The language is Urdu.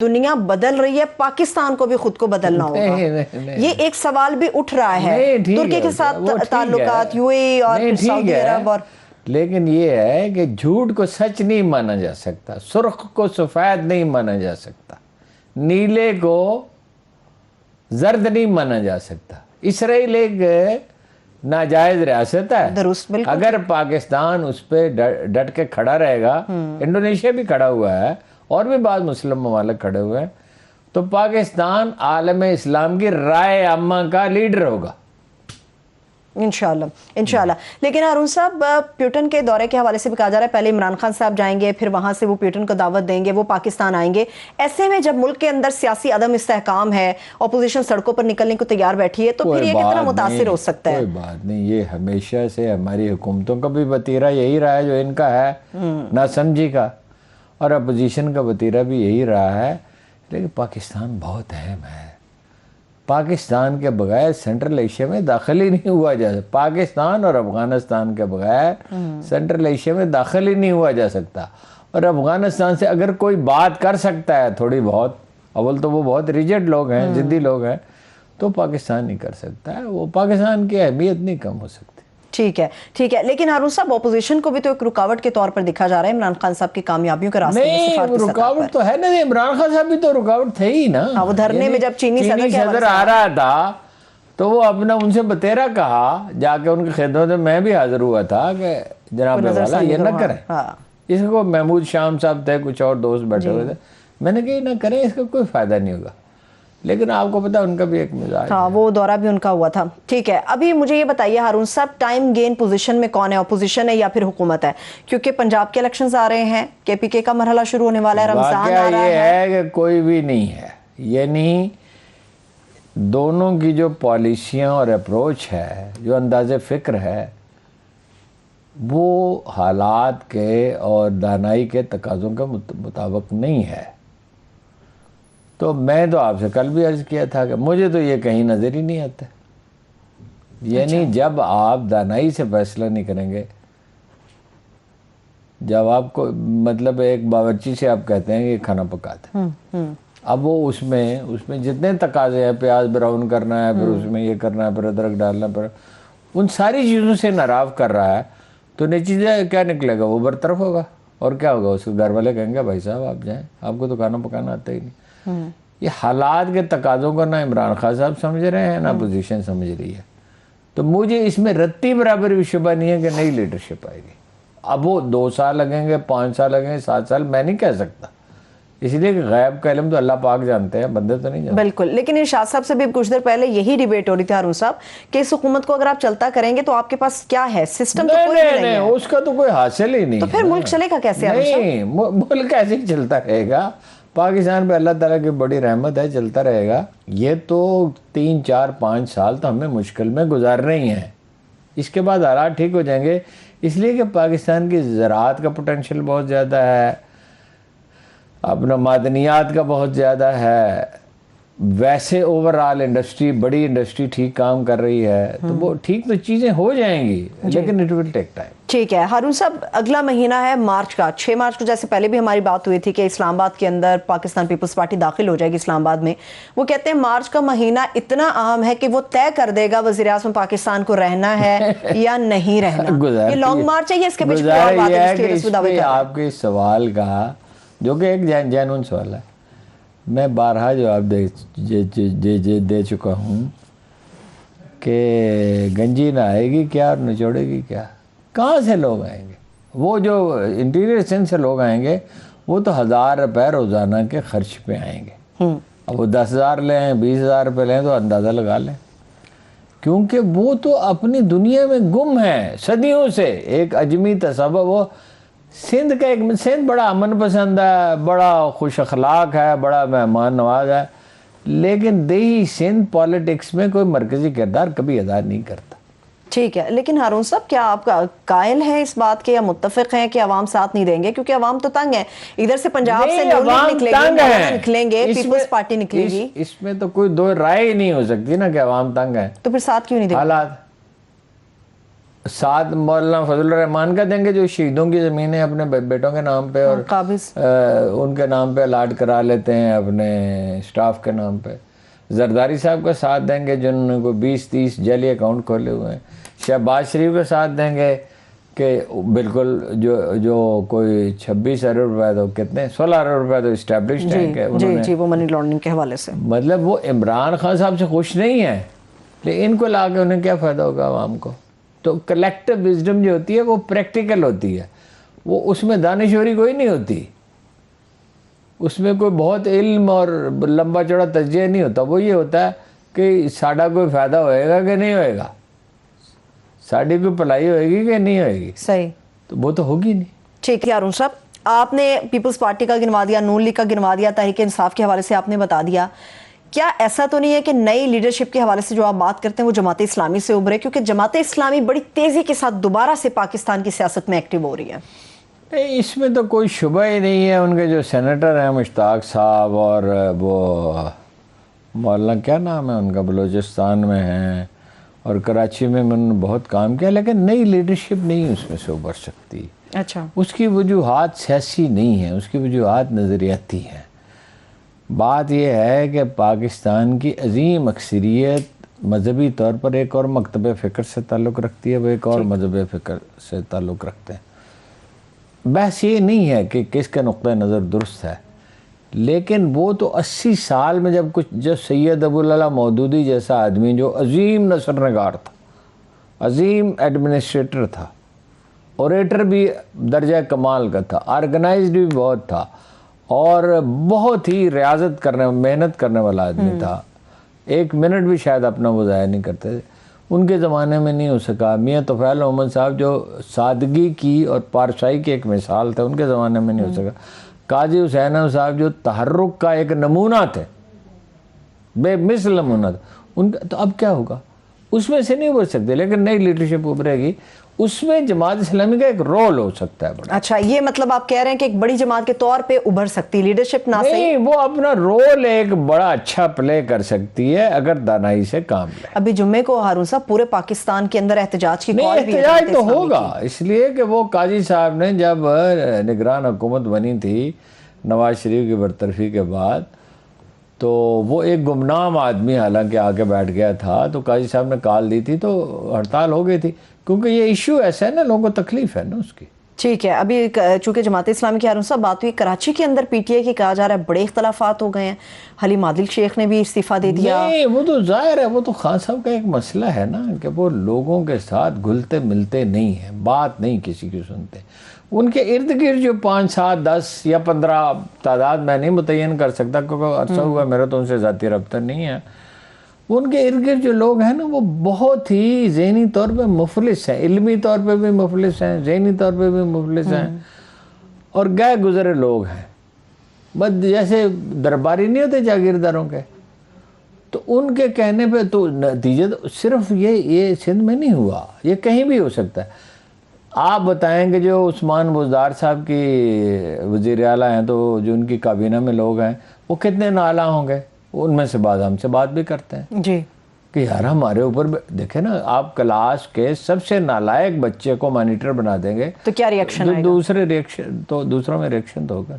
دنیا بدل رہی ہے، پاکستان کو بھی خود کو بدلنا ہوگا؟ یہ ایک سوال بھی اٹھ رہا ہے ترکی کے ساتھ تعلقات، یو اے ای اور سعودی عرب اور لیکن یہ ہے کہ جھوٹ کو سچ نہیں مانا جا سکتا، سرخ کو سفید نہیں مانا جا سکتا، نیلے کو زرد نہیں مانا جا سکتا۔ اسرائیل ایک ناجائز ریاست ہے، درست، بالکل۔ اگر پاکستان اس پہ ڈٹ کے کھڑا رہے گا، انڈونیشیا بھی کھڑا ہوا ہے اور بھی بعض مسلم ممالک کھڑے ہوئے ہیں، تو پاکستان عالم اسلام کی رائے عامہ کا لیڈر ہوگا انشاءاللہ انشاءاللہ۔ لیکن ہارون صاحب، پیوٹن کے دورے کے حوالے سے بھی کہا جا رہا ہے پہلے عمران خان صاحب جائیں گے، پھر وہاں سے وہ پیوٹن کو دعوت دیں گے، وہ پاکستان آئیں گے۔ ایسے میں جب ملک کے اندر سیاسی عدم استحکام ہے، اپوزیشن سڑکوں پر نکلنے کو تیار بیٹھی ہے، تو پھر یہ کتنا متاثر ہو سکتا ہے؟ کوئی بات نہیں، یہ ہمیشہ سے ہماری حکومتوں کا بھی وتیرہ یہی رہا ہے جو ان کا ہے، نہ سمجھی کا، اور اپوزیشن کا وتیرہ بھی یہی رہا ہے۔ لیکن پاکستان بہت اہم ہے، پاکستان کے بغیر سینٹرل ایشیا میں داخل ہی نہیں ہوا جا سکتا، پاکستان اور افغانستان کے بغیر سینٹرل ایشیا میں داخل ہی نہیں ہوا جا سکتا۔ اور افغانستان سے اگر کوئی بات کر سکتا ہے تھوڑی بہت، اول تو وہ بہت ریجڈ لوگ ہیں، ضدی لوگ ہیں، تو پاکستان نہیں کر سکتا ہے، وہ پاکستان کی اہمیت نہیں کم ہو سکتی۔ ٹھیک ہے ٹھیک ہے، لیکن ہارون صاحب اپوزیشن کو بھی تو ایک رکاوٹ کے طور پر دکھا جا رہا ہے عمران خان صاحب کی کامیابیوں کے راستے میں، سفارتی سطح پر۔ رکاوٹ تو ہے نا، عمران خان صاحب بھی تو رکاوٹ تھے ہی نا۔ وہ دھرنے میں جب چینی صدر آ رہا تھا تو وہ اپنا ان سے بتیرا کہا، جا کے ان کی خدمت میں میں بھی حاضر ہوا تھا کہ جناب والا یہ نہ کریں۔ اس کو محمود شام صاحب تھے، کچھ اور دوست بیٹھے ہوئے تھے، میں نے کہا یہ نہ کریں، اس کا کوئی فائدہ نہیں ہوگا۔ لیکن آپ کو پتا ان کا بھی ایک مزاج ہے، وہ دورہ بھی ان کا ہوا تھا۔ ٹھیک ہے، ابھی مجھے یہ بتائیے ہارون صاحب، ٹائم گین پوزیشن میں کون ہے؟ اپوزیشن ہے یا پھر حکومت ہے؟ کیونکہ پنجاب کے الیکشنز آ رہے ہیں، کے پی کے کا مرحلہ شروع ہونے والا ہے، رمضان آ رہا ہے۔ واقعہ یہ ہے کہ کوئی بھی نہیں ہے، یعنی دونوں کی جو پالیسیاں اور اپروچ ہے، جو انداز فکر ہے، وہ حالات کے اور دانائی کے تقاضوں کے مطابق نہیں ہے۔ تو میں تو آپ سے کل بھی عرض کیا تھا کہ مجھے تو یہ کہیں نظر ہی نہیں آتا، یعنی جب آپ دانائی سے فیصلہ نہیں کریں گے، جب آپ کو مطلب ایک باورچی سے آپ کہتے ہیں کہ یہ کھانا پکاتے ہیں، اب وہ اس میں جتنے تقاضے ہیں، پیاز براؤن کرنا ہے، پھر اس میں یہ کرنا ہے، پھر ادرک ڈالنا، پھر ان ساری چیزوں سے ناراض کر رہا ہے، تو نتیجہ کیا نکلے گا؟ وہ برطرف ہوگا، اور کیا ہوگا؟ اس کے گھر والے کہیں گے بھائی صاحب آپ جائیں، آپ کو تو کھانا پکانا آتا ہی نہیں۔ یہ حالات کے تقاضوں کو نہ عمران خان صاحب سمجھ رہے ہیں، نہ اپوزیشن سمجھ رہی ہے۔ تو مجھے اس میں رتی برابر بھی شبہ نہیں ہے کہ نئی لیڈرشپ آئے گی۔ اب وہ 2 سال لگیں گے، 5 سال لگیں گے، 7 سال، میں نہیں کہہ سکتا، اس لیے کہ غیب کا علم تو اللہ پاک جانتے ہیں، بندے تو نہیں جانتے۔ بالکل، لیکن ارشاد صاحب سے بھی کچھ دیر پہلے یہی ڈیبیٹ ہو رہی تھی ہارون صاحب کہ اس حکومت کو اگر آپ چلتا کریں گے تو آپ کے پاس کیا ہے؟ سسٹم تو کوئی نہیں ہے، اس کا تو کوئی حاصل ہی نہیں۔ تو پھر ملک چلے گا کیسے؟ نہیں، ملک ایسے ہی چلتا رہے گا، پاکستان پہ اللہ تعالیٰ کی بڑی رحمت ہے، چلتا رہے گا۔ یہ تو 3 4 5 سال تو ہمیں مشکل میں گزارنے ہی ہیں، اس کے بعد حالات ٹھیک ہو جائیں گے، اس لیے کہ پاکستان کی زراعت کا پوٹینشیل بہت زیادہ ہے، اپنا معدنیات کا بہت زیادہ ہے، ویسے اوورآل انڈسٹری، بڑی انڈسٹری ٹھیک کام کر رہی ہے، تو وہ ٹھیک تو چیزیں ہو جائیں گی، لیکن اٹ ول ٹیک ٹائم۔ ٹھیک ہے ہارون صاحب، اگلا مہینہ ہے مارچ کا، 6 مارچ کو جیسے پہلے بھی ہماری بات ہوئی تھی کہ اسلام آباد کے اندر پاکستان پیپلز پارٹی داخل ہو جائے گی اسلام آباد میں۔ وہ کہتے ہیں مارچ کا مہینہ اتنا اہم ہے کہ وہ طے کر دے گا وزیر اعظم پاکستان کو رہنا ہے یا نہیں رہنا۔ یہ لانگ مارچ ہے یا اس کے پیچھے کوئی اور بات ہے؟ آپ کے سوال کا، جو کہ ایک جینون سوال ہے، میں بارہا جواب دے چکا ہوں کہ گنجی نہ آئے گی کیا اور نچوڑے گی کیا؟ کہاں سے لوگ آئیں گے؟ وہ جو انٹیریئر سندھ سے لوگ آئیں گے وہ تو 1000 روپے روزانہ کے خرچ پہ آئیں گے، اب وہ 10,000 لیں، 20,000 روپے لیں تو اندازہ لگا لیں، کیونکہ وہ تو اپنی دنیا میں گم ہیں صدیوں سے۔ ایک اجمی تصور، وہ سندھ بڑا امن پسند ہے، بڑا خوش اخلاق ہے، بڑا مہمان نواز ہے، لیکن دیہی سندھ پالیٹکس میں کوئی مرکزی کردار کبھی ادا نہیں کرتا۔ ٹھیک ہے، لیکن ہارون صاحب کیا آپ قائل ہیں اس بات کے یا متفق ہیں کہ عوام ساتھ نہیں دیں گے؟ کیونکہ عوام تو تنگ ہے، ادھر سے پنجاب سے نکلیں گے، پیپلز پارٹی نکلے گی، اس میں تو کوئی دو رائے ہی نہیں ہو سکتی نا کہ عوام تنگ ہے۔ تو پھر ساتھ کیوں نہیں دیں گے؟ حالات ساتھ مولانا فضل الرحمان کا دیں گے جو شہیدوں کی زمینیں اپنے بیٹوں کے نام پہ اور قابض ان کے نام پہ الاٹ کرا لیتے ہیں اپنے سٹاف کے نام پہ. زرداری صاحب کا ساتھ دیں گے جنہوں نے کوئی 20-30 جعلی اکاؤنٹ کھولے ہوئے ہیں. شہباز شریف کا ساتھ دیں گے کہ بالکل جو کوئی 26 ارب روپے تو کتنے 16 ارب روپے تو اسٹیبلشڈ ہیں کہ انہوں نے. جی وہ منی لانڈرنگ کے حوالے سے مطلب وہ عمران خان صاحب سے خوش نہیں ہیں لیکن ان کو لا کے انہیں کیا فائدہ ہوگا عوام کو. تو کلیکٹیو وزڈم جو ہوتی ہے وہ پریکٹیکل ہوتی ہے, وہ اس میں دانشوری کوئی نہیں ہوتی, اس میں کوئی بہت علم اور لمبا چوڑا تجزیہ نہیں ہوتا. وہ یہ ہوتا ہے کہ ساڈا کوئی فائدہ ہوئے گا کہ نہیں ہوئے گا, ساڈی کوئی پلائی ہوئے گی کہ نہیں ہوئے گی. صحیح, تو وہ تو ہوگی نہیں. ٹھیک ہے ہارون صاحب, آپ نے پیپلز پارٹی کا گنوا دیا, نون لیگ کا گنوا دیا, تحریک انصاف کے حوالے سے آپ نے بتا دیا. کیا ایسا تو نہیں ہے کہ نئی لیڈرشپ کے حوالے سے جو آپ بات کرتے ہیں وہ جماعت اسلامی سے ابھرے, کیونکہ جماعت اسلامی بڑی تیزی کے ساتھ دوبارہ سے پاکستان کی سیاست میں ایکٹیو ہو رہی ہے؟ نہیں, اس میں تو کوئی شبہ ہی نہیں ہے. ان کے جو سینیٹر ہیں مشتاق صاحب اور وہ مولانا کیا نام ہے ان کا, بلوچستان میں ہیں اور کراچی میں انہوں نے بہت کام کیا, لیکن نئی لیڈرشپ نہیں اس میں سے ابھر سکتی. اچھا, اس کی وجوہات سیاسی نہیں ہیں, اس کی وجوہات نظریاتی ہیں. بات یہ ہے کہ پاکستان کی عظیم اکثریت مذہبی طور پر ایک اور مکتب فکر سے تعلق رکھتی ہے, وہ ایک اور مذہب فکر سے تعلق رکھتے ہیں. بحث یہ نہیں ہے کہ کس کا نقطہ نظر درست ہے, لیکن وہ تو 80 سال میں جب سید ابوالعلا مودودی جیسا آدمی جو عظیم نثر نگار تھا, عظیم ایڈمنسٹریٹر تھا, اوریٹر بھی درجہ کمال کا تھا, آرگنائزڈ بھی بہت تھا اور بہت ہی ریاضت کرنے محنت کرنے والا آدمی تھا, 1 منٹ بھی شاید اپنا وہ ضائع نہیں کرتے تھے, ان کے زمانے میں نہیں ہو سکا. میاں طفیل احمد صاحب جو سادگی کی اور پارسائی کی ایک مثال تھے, ان کے زمانے میں نہیں ہو سکا. قاضی حسین احمد صاحب جو تحرک کا ایک نمونہ تھے, بے مثل نمونہ تھا, ان کا تو اب کیا ہوگا, اس میں سے نہیں ابھر سکتے. لیکن نئی لیڈرشپ ابھرے گی, اس میں جماعت اسلامی کا ایک رول ہو سکتا ہے بڑا. اچھا, یہ مطلب آپ کہہ رہے ہیں کہ ایک بڑی جماعت کے طور پہ ابھر سکتی لیڈرشپ, نہ صحیح نہیں, وہ اپنا رول ایک بڑا اچھا پلے کر سکتی ہے اگر دانائی سے کام لے. ابھی جمعے کو ہارون صاحب پورے پاکستان کے اندر احتجاج کی کال بھی ہے. احتجاج تو ہوگا, اس لیے کہ وہ قاضی صاحب نے جب نگران حکومت بنی تھی نواز شریف کی برطرفی کے بعد, تو وہ ایک گمنام آدمی حالانکہ آ کے بیٹھ گیا تھا, تو قاضی صاحب نے کال دی تھی تو ہڑتال ہو گئی تھی, کیونکہ یہ ایشو ایسا ہے نا, لوگوں کو تکلیف ہے نا اس کی. ٹھیک ہے, ابھی چونکہ جماعت اسلامی کی ہارون صاحب بات ہوئی, کراچی کے اندر پی ٹی آئی کی کہا جا رہا ہے بڑے اختلافات ہو گئے ہیں, حلیم عادل شیخ نے بھی استعفیٰ دے دیا. نہیں, وہ تو ظاہر ہے, وہ تو خان صاحب کا ایک مسئلہ ہے نا کہ وہ لوگوں کے ساتھ گھلتے ملتے نہیں ہیں, بات نہیں کسی کی سنتے. ان کے ارد گرد جو 5, 7, 10 یا 15 تعداد میں نہیں متعین کر سکتا کیونکہ عرصہ ہوا میرا تو ان سے ذاتی رابطہ نہیں ہے, ان کے ارد گرد جو لوگ ہیں نا وہ بہت ہی ذہنی طور پہ مفلس ہیں, علمی طور پہ بھی مفلس ہیں, ذہنی طور پہ بھی مفلس ہیں اور گئے گزرے لوگ ہیں. بس جیسے درباری نہیں ہوتے جاگیرداروں کے, تو ان کے کہنے پہ تو نتیجہ صرف یہ سندھ میں نہیں ہوا, یہ کہیں بھی ہو سکتا ہے. آپ بتائیں کہ جو عثمان بزدار صاحب کی وزیر اعلیٰ ہیں, تو جو ان کی کابینہ میں لوگ ہیں وہ کتنے نالاں ہوں گے, ان میں سے بعض ہم سے بات بھی کرتے ہیں جی کہ یار ہمارے اوپر دیکھیں نا, آپ کلاس کے سب سے نالائق بچے کو مانیٹر بنا دیں گے تو کیا ریئیکشن آئے گا؟ دوسرے ریئیکشن تو دوسروں میں ریئیکشن تو ہوگا.